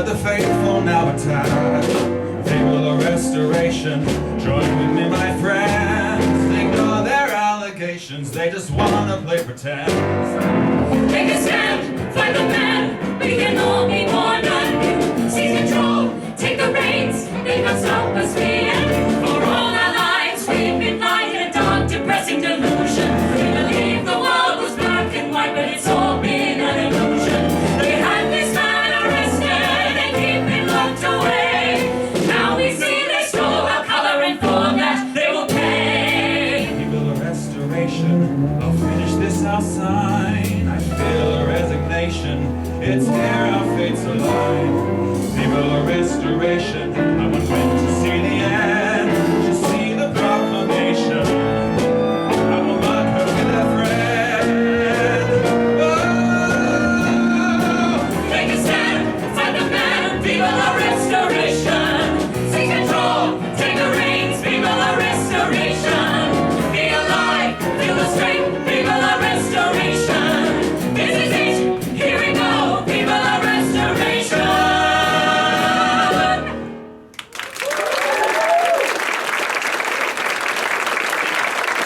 Let the faithful now attack. Viva restoration. Join with me, my friends. Ignore their allegations. They just wanna play pretend. Take a stand, fight the man. We can all be born anew. Seize control, take the reins. They can't stop us, we and for all our lives we've been blind in a dark, depressing delusion. We believe the world was black and white, but it's all been an illusion. They had this man arrested and keep him locked away. Now we see they stole our color and for that they will pay. Viva restoration. I'll finish this, I'll sign. I feel a resignation. It's here our fates align. Viva restoration.